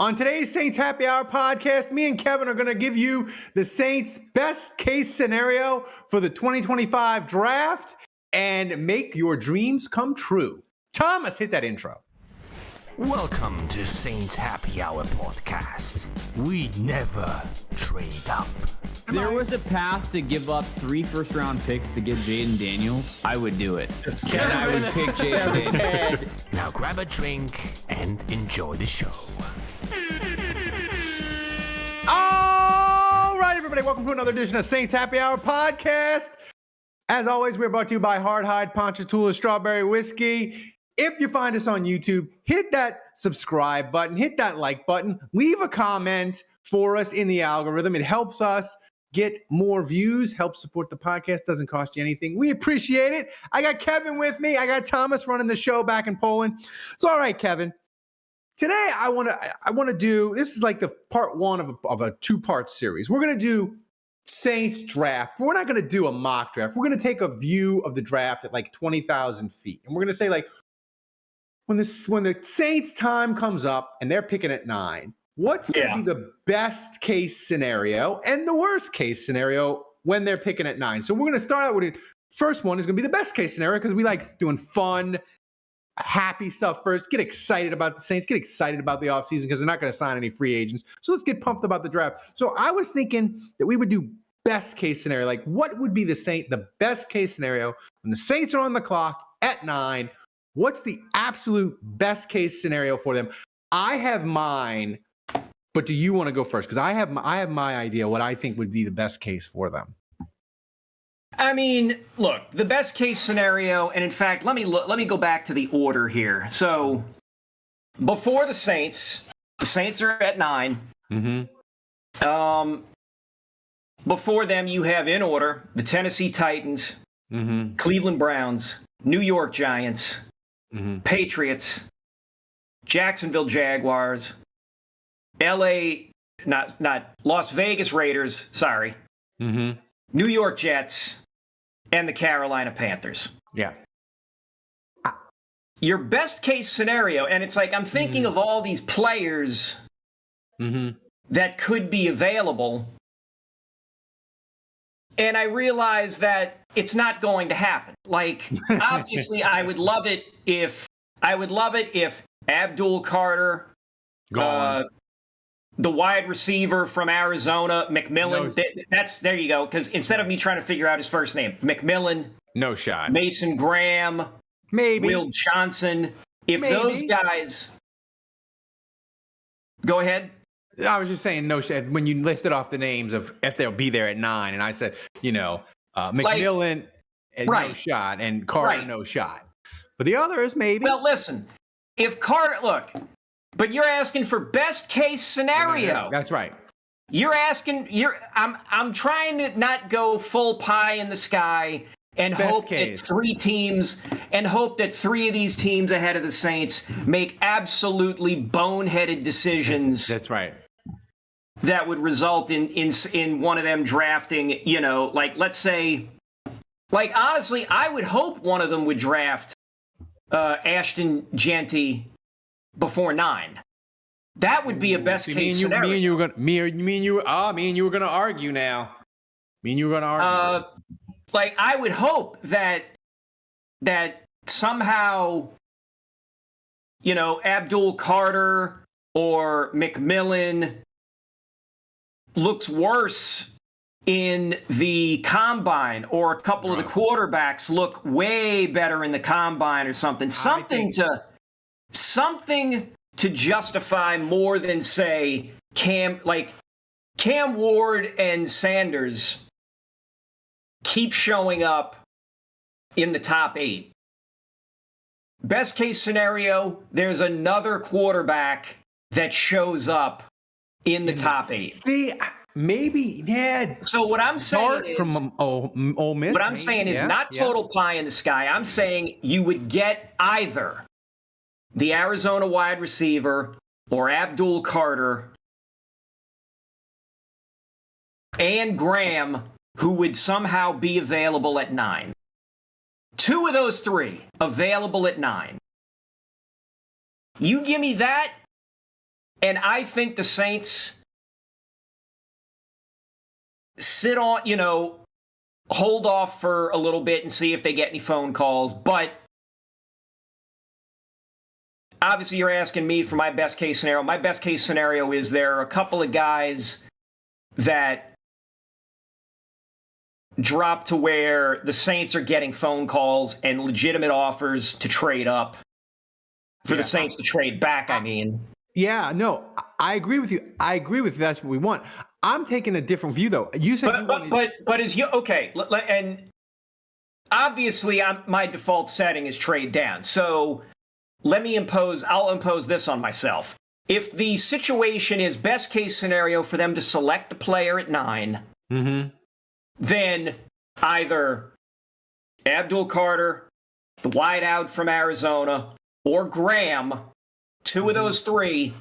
On today's Saints Happy Hour podcast, me and Kevin are going to give you the Saints' best case scenario for the 2025 draft and make your dreams come true. Thomas, hit that intro. Welcome to Saints Happy Hour podcast. We never trade up. There was a path to give up 3 first-round picks to get Jaden Daniels. I would do it. And I would pick Jaden Daniels. Now grab a drink and enjoy the show. All right, everybody, welcome to another edition of Saints Happy Hour podcast. As always, we're brought to you by Hard Hide, Ponchatoula, Strawberry Whiskey. If you find us on YouTube, hit that subscribe button, hit that like button, leave a comment for us in the algorithm. It helps us get more views, helps support the podcast, doesn't cost you anything. We appreciate it. I got Kevin with me. I got Thomas running the show back in Poland. So, all right, Kevin. Today, I want to do, this is like the part one of a two-part series. We're going to do Saints draft. But we're not going to do a mock draft. We're going to take a view of the draft at like 20,000 feet. And we're going to say, like, when the Saints time comes up and they're picking at 9, what's going to be the best case scenario and the worst case scenario when they're picking at 9? So we're going to start out with it. First one is going to be the best case scenario because we like doing fun, happy stuff first. Get excited about the Saints. Get excited about the offseason because they're not going to sign any free agents. So let's get pumped about the draft. So I was thinking that we would do best case scenario. Like, what would be the best case scenario when the Saints are on the clock at 9? What's the absolute best case scenario for them? I have mine, but do you want to go first? Because I have my idea what I think would be the best case for them. I mean, look, the best case scenario, and in fact, let me go back to the order here. So, before the Saints are at 9. Mm-hmm. Before them, you have in order the Tennessee Titans, Cleveland Browns, New York Giants, Patriots, Jacksonville Jaguars, Las Vegas Raiders, sorry, New York Jets, and the Carolina Panthers. Yeah. Your best case scenario, and it's like I'm thinking of all these players that could be available, and I realize that it's not going to happen. Like, obviously, I would love it if Abdul Carter, the wide receiver from Arizona, McMillan. There you go. Because instead of me trying to figure out his first name, McMillan. No shot. Mason Graham. Maybe. Will Johnson. If those guys. Go ahead. I was just saying no shot when you listed off the names of if they'll be there at 9, and I said, McMillan, no shot, and Carter, no shot. But the others, maybe. Well, listen, if Carter, look, but you're asking for best case scenario. That's right. I'm trying to not go full pie in the sky and hope that 3 teams, and hope that 3 of these teams ahead of the Saints make absolutely boneheaded decisions. That's right. That would result in one of them drafting, like, let's say, like, honestly, I would hope one of them would draft Ashton Jeanty before 9. That would be a best case scenario. Me and you were gonna argue now. Me and you were gonna argue. Like, I would hope that somehow, Abdul Carter or McMillan looks worse in the combine, or a couple of the quarterbacks look way better in the combine or something. Something to justify more than, say, Cam Ward and Sanders keep showing up in the top 8. Best case scenario, there's another quarterback that shows up in the top 8. See, maybe, yeah. So what I'm saying is, from Ole Miss. What I'm saying is not total pie in the sky. I'm saying you would get either the Arizona wide receiver or Abdul Carter and Graham, who would somehow be available at 9. 2 of those 3 available at 9. You give me that, And I think the Saints sit on, hold off for a little bit and see if they get any phone calls. But obviously, you're asking me for my best case scenario. My best case scenario is there are a couple of guys that drop to where the Saints are getting phone calls and legitimate offers to trade up for the Saints to trade back, I mean. Yeah, no, I agree with you. I agree with you. That's what we want. I'm taking a different view, though. You said, but is you okay? And obviously, my default setting is trade down. So I'll impose this on myself. If the situation is best case scenario for them to select a player at 9, then either Abdul Carter, the wideout from Arizona, or Graham, two of those three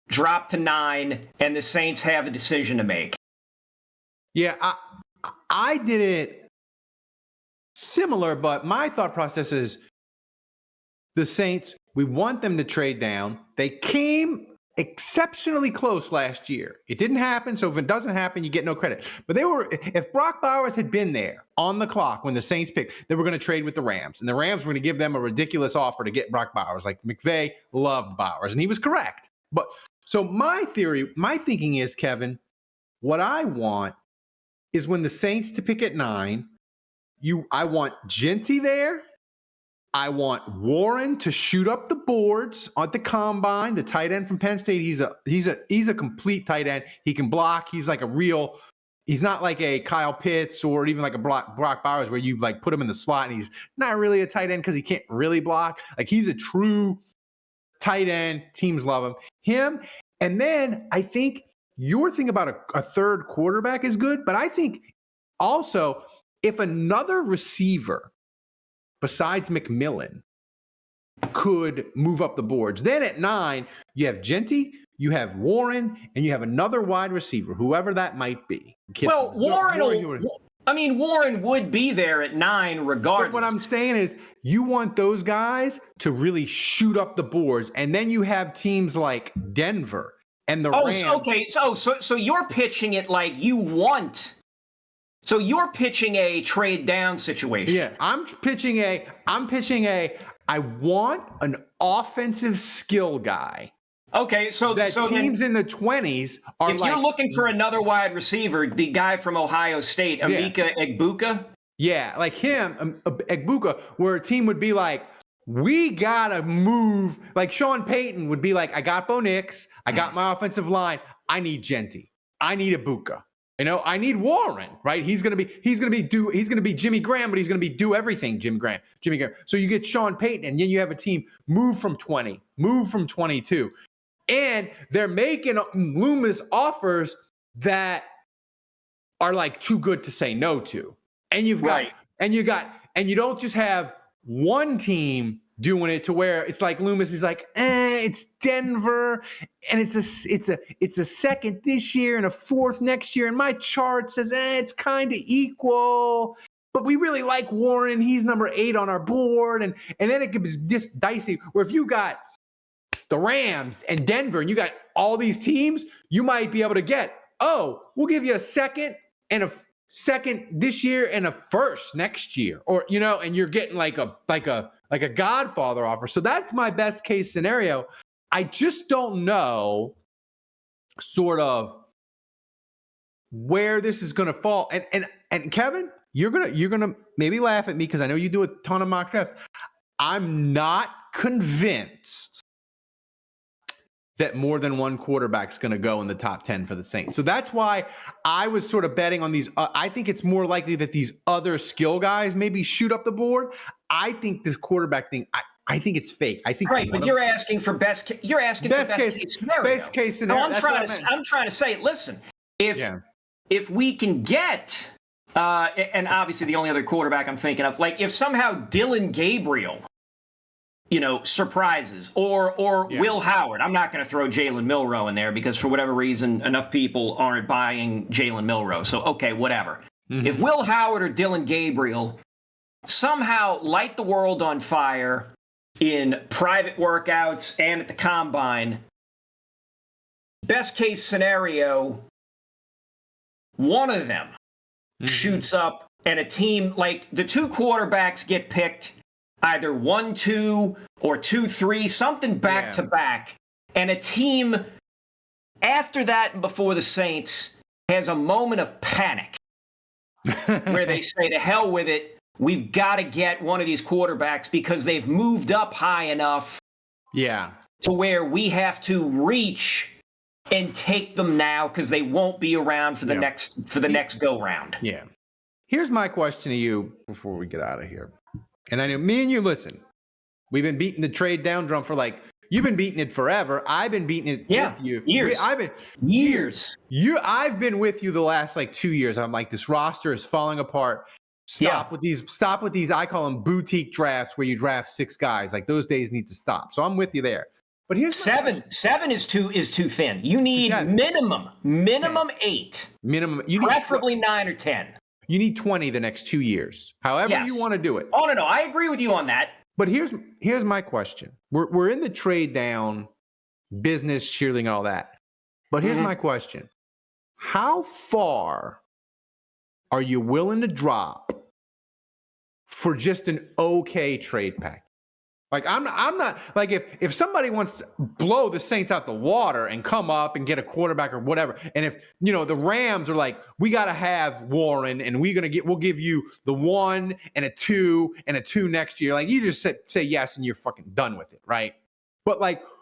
drop to 9, and the Saints have a decision to make. Yeah, I did it similar, but my thought process is the Saints, we want them to trade down. They came exceptionally close last year. It didn't happen, so if it doesn't happen, you get no credit. But if Brock Bowers had been there on the clock when the Saints picked, they were going to trade with the Rams. And the Rams were going to give them a ridiculous offer to get Brock Bowers. Like McVay loved Bowers, and he was correct. But so my thinking is, Kevin, what I want is when the Saints to pick at 9, I want Genty there. I want Warren to shoot up the boards at the combine. The tight end from Penn State. He's a complete tight end. He can block. He's not like a Kyle Pitts or even like a Brock Bowers where you like put him in the slot and he's not really a tight end because he can't really block. Like he's a true tight end. Teams love him. And then I think your thing about a third quarterback is good, but I think also if another receiver besides McMillan could move up the boards, then at 9, you have Genty, you have Warren, and you have another wide receiver, whoever that might be. Well, Warren would be there at 9 regardless. But what I'm saying is you want those guys to really shoot up the boards, and then you have teams like Denver and the Rams. Okay. So you're pitching it like you want. So you're pitching a trade down situation. Yeah, I'm pitching I want an offensive skill guy. Okay, so teams in the 20s are if you're looking for another wide receiver, the guy from Ohio State, Emeka Egbuka. Yeah, like him, Egbuka, where a team would be like, we gotta move. Like Sean Payton would be like, I got Bo Nix, I got my offensive line, I need Genty, I need Egbuka. I need Warren, right? He's gonna be Jimmy Graham, but he's gonna be do everything, Jimmy Graham. So you get Sean Payton, and then you have a team move from 20, move from 22, and they're making Loomis offers that are like too good to say no to. And you don't just have one team doing it to where it's like Loomis is like, it's Denver, and it's a second this year and a fourth next year, and my chart says it's kind of equal, but we really like Warren. He's number 8 on our board, and then it gets just dicey. Where if you got the Rams and Denver, and you got all these teams, you might be able to get, we'll give you a second and a second this year and a first next year, or and you're getting like a Godfather offer. So that's my best case scenario. I just don't know sort of where this is going to fall. And Kevin, you're going to maybe laugh at me because I know you do a ton of mock drafts. I'm not convinced that more than one quarterback's going to go in the top 10 for the Saints. So that's why I was sort of betting on these. I think it's more likely that these other skill guys maybe shoot up the board. I think this quarterback thing, I think it's fake. I think but you're asking for best case scenario. Best case scenario. No, I'm trying to say, listen, if we can get, and obviously the only other quarterback I'm thinking of, like if somehow Dillon Gabriel, surprises, or Will Howard. I'm not going to throw Jalen Milroe in there because for whatever reason, enough people aren't buying Jalen Milroe. So, okay, whatever. Mm-hmm. If Will Howard or Dillon Gabriel somehow light the world on fire in private workouts and at the combine, best case scenario, one of them shoots up and a team, like the two quarterbacks get picked either 1-2 or 2-3, something back to back. And a team after that and before the Saints has a moment of panic where they say, to hell with it. We've got to get one of these quarterbacks because they've moved up high enough to where we have to reach and take them now because they won't be around for the next go round. Yeah. Here's my question to you before we get out of here. And I know me and you, listen, we've been beating the trade down drum for you've been beating it forever. I've been beating it with you. Years. I've been with you the last 2 years. I'm like, this roster is falling apart. Stop with these, I call them boutique drafts where you draft 6 guys. Like, those days need to stop. So I'm with you there. But here's seven is too thin. You need minimum 8. Minimum. Preferably 9 or 10. You need 20 the next 2 years. However you want to do it. Oh, no, I agree with you on that. But here's my question. We're in the trade down business, cheerleading, all that. But here's my question. How far are you willing to drop for just an okay trade pack? I'm not if somebody wants to blow the Saints out the water and come up and get a quarterback or whatever, and if the Rams are like, we got to have Warren and we'll give you the 1 and a 2 and a 2 next year. You just say yes and you're fucking done with it, right? But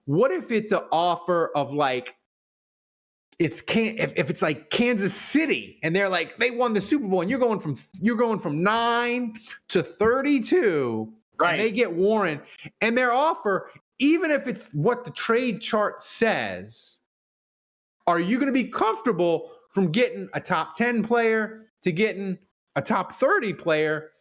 what if it's an offer of if it's like Kansas City and they're they won the Super Bowl and you're going from 9 to 32. Right. And they get Warren, and their offer, even if it's what the trade chart says, are you going to be comfortable from getting a top 10 player to getting a top 30 player?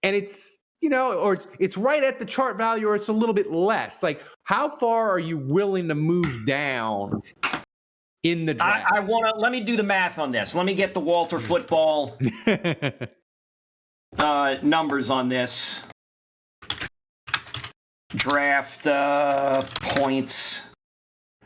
And it's, or it's right at the chart value, or it's a little bit less. How far are you willing to move down in the draft? Let me do the math on this. Let me get the Walter Football numbers on this. Draft points.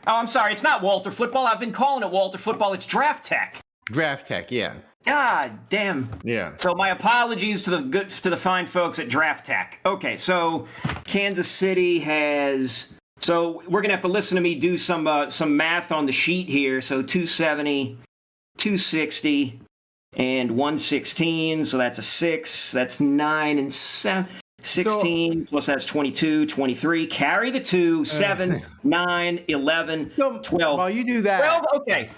Oh, I'm sorry. It's not Walter Football. I've been calling it Walter Football. It's Draft Tech. Draft Tech, yeah. God damn. Yeah. So my apologies to the fine folks at Draft Tech. Okay, so Kansas City has. So we're gonna have to listen to me do some math on the sheet here. So 270, 260, and 116. So that's a 6. That's 9 and 7. 16 plus that's 22, 23. Carry the 2, 7, 9, 11, 12. While you do that. 12, okay.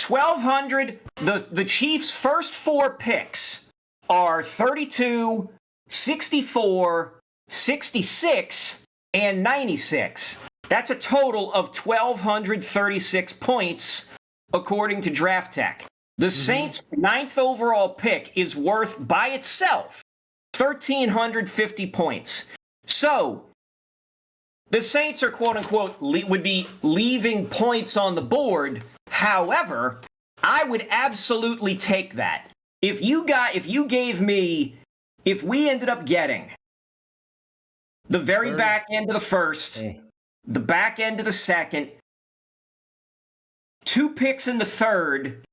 1,200. The Chiefs' first 4 picks are 32, 64, 66, and 96. That's a total of 1,236 points, according to Draft Tech. The Saints' 9th overall pick is worth by itself 1,350 points. So the Saints are quote unquote would be leaving points on the board. However, I would absolutely take that. If we ended up getting the very back end of the first, the back end of the second, 2 picks in the third,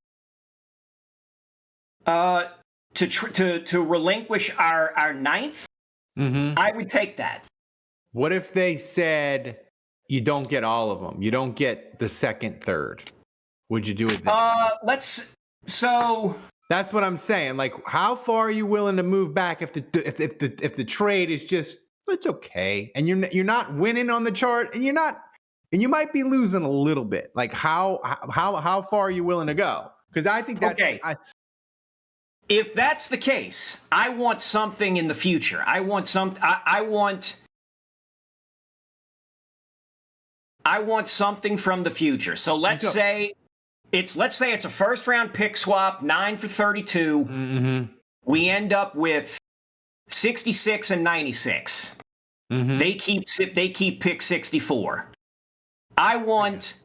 to relinquish our 9th, I would take that. What if they said you don't get all of them? You don't get the second, third. Would you do it then? So that's what I'm saying. How far are you willing to move back if the trade is just it's okay, and you're not winning on the chart, and you might be losing a little bit. How far are you willing to go? Because I think that's okay. If that's the case, I want something in the future. I want something from the future. So let's say it's a first round pick swap, 9 for 32. We end up with 66 and 96. They keep pick 64. I want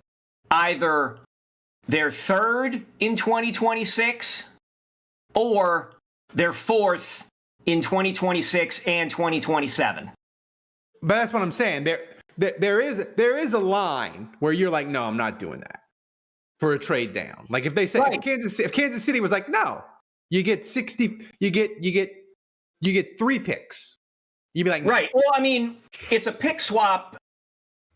either their third in 2026 or their 4th in 2026 and 2027. But that's what I'm saying. There is a line where you're like, no, I'm not doing that. for a trade down. Like if they say Right. if Kansas City was like, no, you get 60, you get 3 picks. You'd be like, no. Right. Well, I mean, it's a pick swap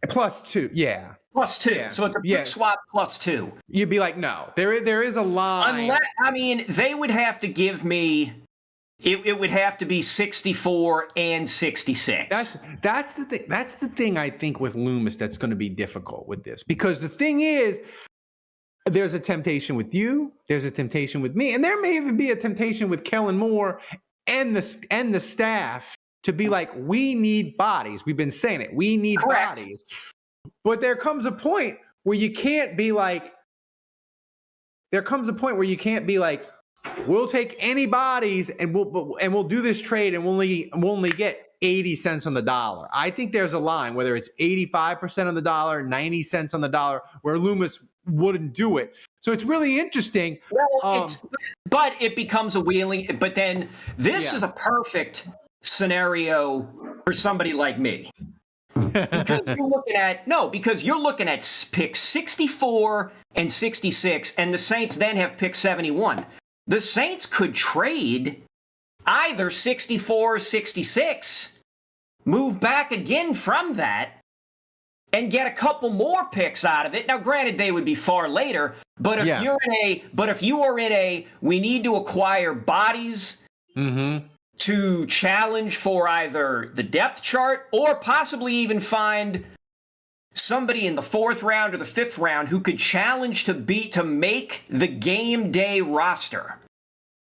Plus 2. Yeah. plus 2. Yeah. So it's a pick Yeah. swap plus 2. You'd be like, no. There is a line. Unless, I mean, they would have to give me. It would have to be 64 and 66. That's the thing. That's the thing I think with Loomis that's going to be difficult with this, because the thing is, there's a temptation with you, there's a temptation with me, and there may even be a temptation with Kellen Moore and the staff to be like, we need bodies. We've been saying it. We need Correct. bodies. But there comes a point where you can't be like. We'll take any bodies and we'll do this trade and we'll only get 80 cents on the dollar. I think there's a line, whether it's 85% on the dollar, 90 cents on the dollar, where Loomis wouldn't do it. So it's really interesting. Well, but it becomes a wheeling. But then this is a perfect scenario for somebody like me. Because you're looking at pick 64 and 66, and the Saints then have pick 71. The Saints could trade either 64 or 66, move back again from that, and get a couple more picks out of it. Now, granted, they would be far later, but if you are in a we need to acquire bodies to challenge for either the depth chart or possibly even find somebody in the 4th round or the 5th round who could challenge to make the game day roster,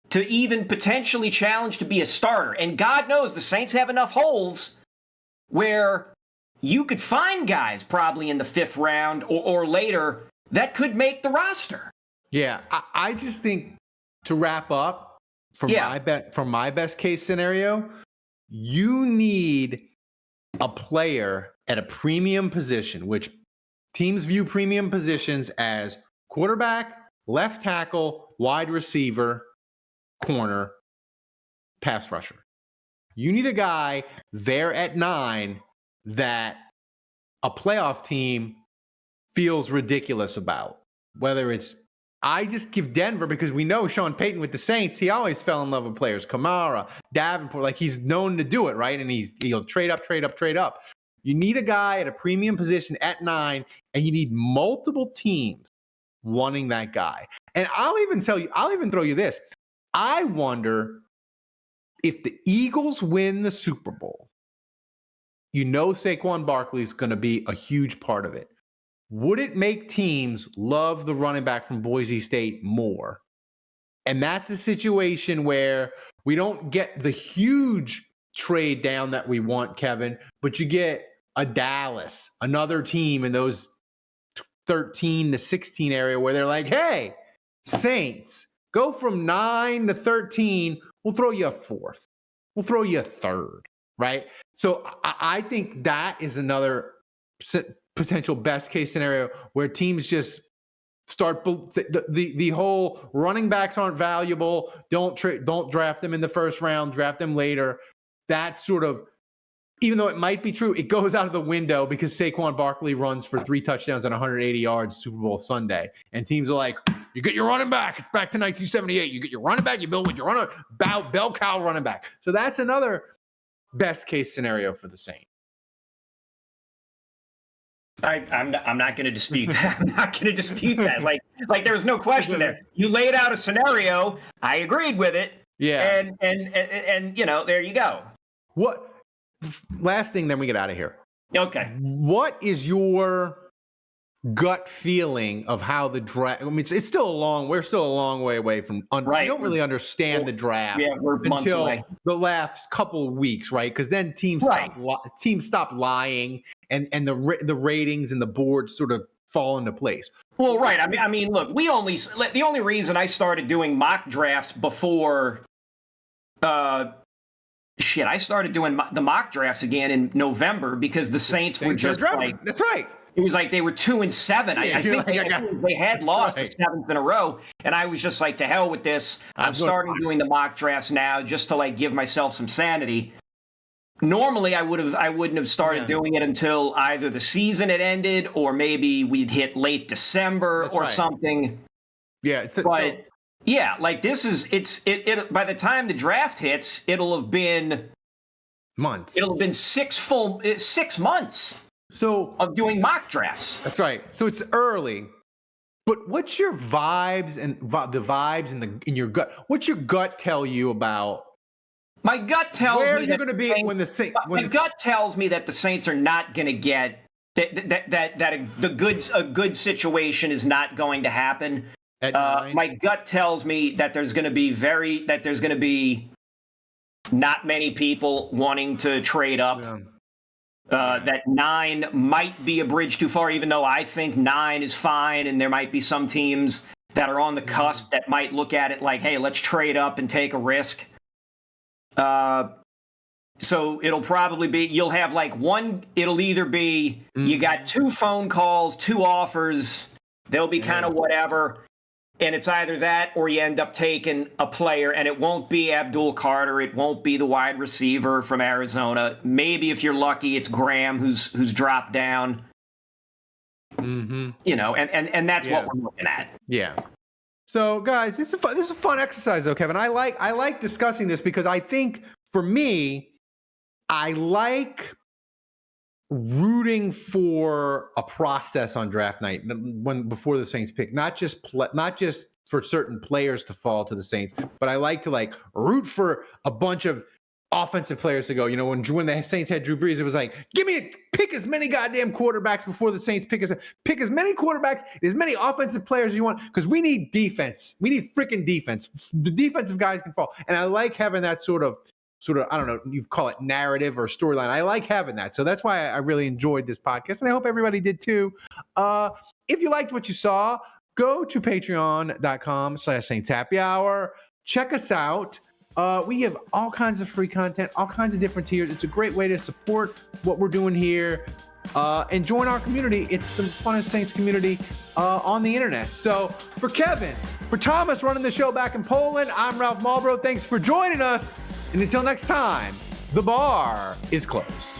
to even potentially challenge to be a starter. And God knows the Saints have enough holes where you could find guys probably in the 5th round or later that could make the roster. Yeah, I just think, to wrap up, from my best case scenario, you need a player at a premium position, which teams view premium positions as quarterback, left tackle, wide receiver, corner, pass rusher. You need a guy there at 9 that a playoff team feels ridiculous about. Whether it's, I just give Denver, because we know Sean Payton with the Saints, he always fell in love with players. Kamara, Davenport, like he's known to do it, right? And he'll trade up. You need a guy at a premium position at 9, and you need multiple teams wanting that guy. And I'll even throw you this. I wonder if the Eagles win the Super Bowl, Saquon Barkley is going to be a huge part of it. Would it make teams love the running back from Boise State more? And that's a situation where we don't get the huge trade down that we want, Kevin, but you get a Dallas, another team in those 13 to 16 area where they're like, hey, Saints, go from 9 to 13. We'll throw you a 4th. We'll throw you a 3rd, right? So I think that is another potential best case scenario where teams just start the whole running backs aren't valuable. Don't draft them in the 1st round, draft them later. That sort of, even though it might be true, it goes out of the window because Saquon Barkley runs for 3 touchdowns and 180 yards Super Bowl Sunday. And teams are like, you get your running back. It's back to 1978. You get your running back. You build with your bell cow running back. So that's another best case scenario for the Saints. I'm not going to dispute that. I'm not going to dispute that. Like there's no question there. You laid out a scenario. I agreed with it. Yeah. And there you go. What? Last thing, then we get out of here. Okay. What is your gut feeling of how the draft? I mean, it's still we're still a long way away from. Right. We don't really understand the draft. Yeah, we're months away. The last couple of weeks, right? Because then teams stop lying, and the ratings and the boards sort of fall into place. Well, right. I mean, look, the only reason I started doing mock drafts before. I started doing the mock drafts again in November because the Saints were just like, that's right. It was like they were 2-7. I think they had lost the 7th in a row, and I was just like, to hell with this. I'm starting doing the mock drafts now just to give myself some sanity. normally I wouldn't have started doing it until either the season had ended or maybe we'd hit late December something. Yeah, yeah, like this is it by the time the draft hits, it'll have been months. It'll have been 6 months of doing mock drafts. That's right. So it's early. But what's your vibes and the vibes in your gut? What's your gut tell you about? My gut tells where me you're going to be when the Saints. My gut tells me that the Saints are not going to get that a good situation is not going to happen. My gut tells me that there's going to be not many people wanting to trade up. Yeah. That 9 might be a bridge too far, even though I think 9 is fine, and there might be some teams that are on the cusp that might look at it like, hey, let's trade up and take a risk. So it'll probably be, you'll have like it'll either be, you got 2 phone calls, 2 offers, they'll be kind of whatever. And it's either that or you end up taking a player, and it won't be Abdul Carter. It won't be the wide receiver from Arizona. Maybe if you're lucky, it's Graham who's dropped down. Mm-hmm. You know, and that's what we're looking at. Yeah. So guys, this is a fun exercise though, Kevin. I like discussing this because I think for me, I like rooting for a process on draft night before the Saints pick, not just for certain players to fall to the Saints, but I like to root for a bunch of offensive players to go. You know, when the Saints had Drew Brees, it was like, pick as many goddamn quarterbacks before the Saints pick as many quarterbacks, as many offensive players as you want, because we need defense. We need freaking defense. The defensive guys can fall, and I like having that sort of, I don't know, you call it narrative or storyline. I like having that. So that's why I really enjoyed this podcast, and I hope everybody did too. If you liked what you saw, go to patreon.com/Saints Happy Hour. Check us out. We have all kinds of free content, all kinds of different tiers. It's a great way to support what we're doing here and join our community. It's the funnest Saints community on the internet. So for Kevin, for Thomas running the show back in Poland, I'm Ralph Malbrough. Thanks for joining us. And until next time, the bar is closed.